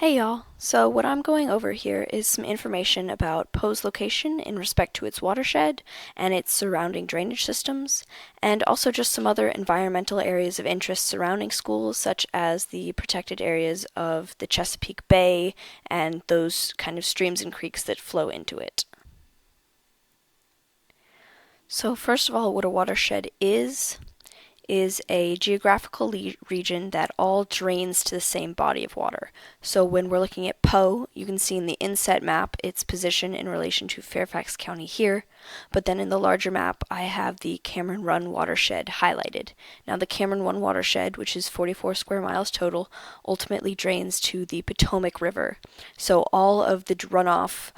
Hey y'all, so what I'm going over here is some information about Poe's location in respect to its watershed and its surrounding drainage systems, and also just some other environmental areas of interest surrounding schools, such as the protected areas of the Chesapeake Bay and those kind of streams and creeks that flow into it. So first of all, what a watershed is a geographical region that all drains to the same body of water. So when we're looking at Poe, you can see in the inset map its position in relation to Fairfax County here, but then in the larger map I have the Cameron Run watershed highlighted. Now the Cameron Run watershed, which is 44 square miles total, ultimately drains to the Potomac River. So all of the runoff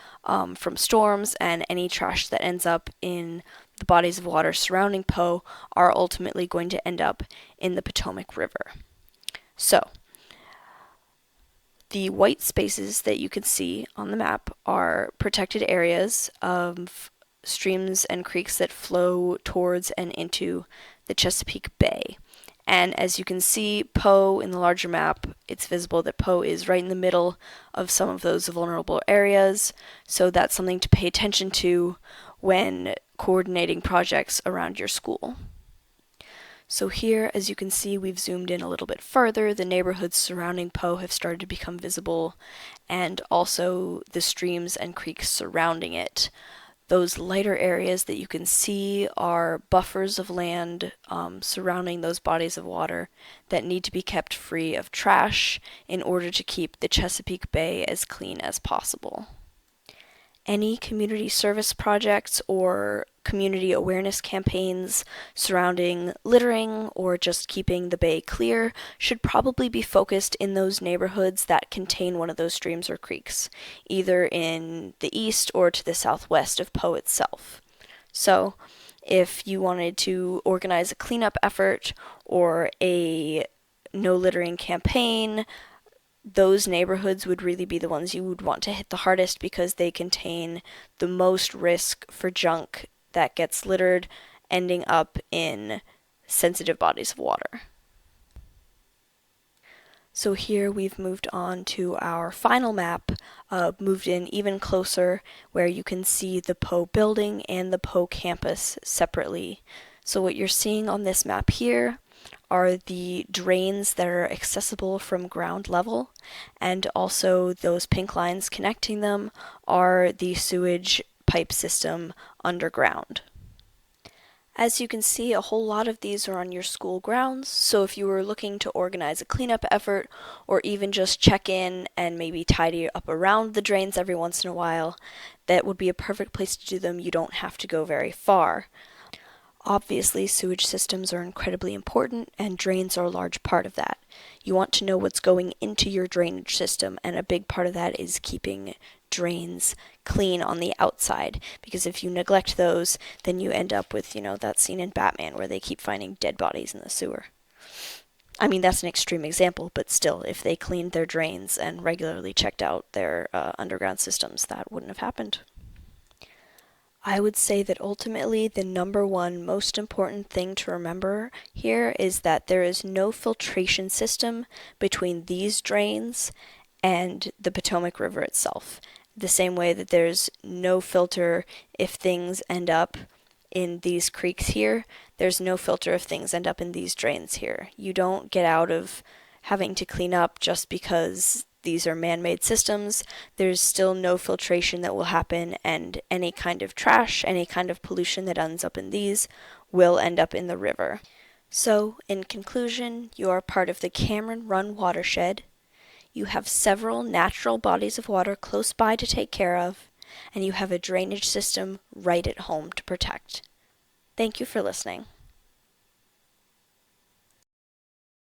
from storms and any trash that ends up in the bodies of water surrounding Poe are ultimately going to end up in the Potomac River. So, the white spaces that you can see on the map are protected areas of streams and creeks that flow towards and into the Chesapeake Bay. And as you can see, Poe in the larger map, it's visible that Poe is right in the middle of some of those vulnerable areas, so that's something to pay attention to when coordinating projects around your school. So here, as you can see, we've zoomed in a little bit further. The neighborhoods surrounding Poe have started to become visible, and also the streams and creeks surrounding it. Those lighter areas that you can see are buffers of land surrounding those bodies of water that need to be kept free of trash in order to keep the Chesapeake Bay as clean as possible. Any community service projects or community awareness campaigns surrounding littering or just keeping the bay clear should probably be focused in those neighborhoods that contain one of those streams or creeks, either in the east or to the southwest of Poe itself. So, if you wanted to organize a cleanup effort or a no littering campaign, those neighborhoods would really be the ones you would want to hit the hardest because they contain the most risk for junk that gets littered ending up in sensitive bodies of water. So here we've moved on to our final map, moved in even closer, where you can see the Poe building and the Poe campus separately. So what you're seeing on this map here are the drains that are accessible from ground level, and also those pink lines connecting them are the sewage pipe system underground. As you can see, a whole lot of these are on your school grounds, so if you were looking to organize a cleanup effort or even just check in and maybe tidy up around the drains every once in a while, that would be a perfect place to do them. You don't have to go very far. Obviously, sewage systems are incredibly important, and drains are a large part of that. You want to know what's going into your drainage system, and a big part of that is keeping drains clean on the outside, because if you neglect those, then you end up with, that scene in Batman where they keep finding dead bodies in the sewer. I mean, that's an extreme example, but still, if they cleaned their drains and regularly checked out their underground systems, that wouldn't have happened. I would say that ultimately the number one most important thing to remember here is that there is no filtration system between these drains and the Potomac River itself. The same way that there's no filter if things end up in these creeks here, there's no filter if things end up in these drains here. You don't get out of having to clean up just because these are man-made systems. There's still no filtration that will happen, and any kind of trash, any kind of pollution that ends up in these will end up in the river. So, in conclusion, you are part of the Cameron Run watershed. You have several natural bodies of water close by to take care of, and you have a drainage system right at home to protect. Thank you for listening.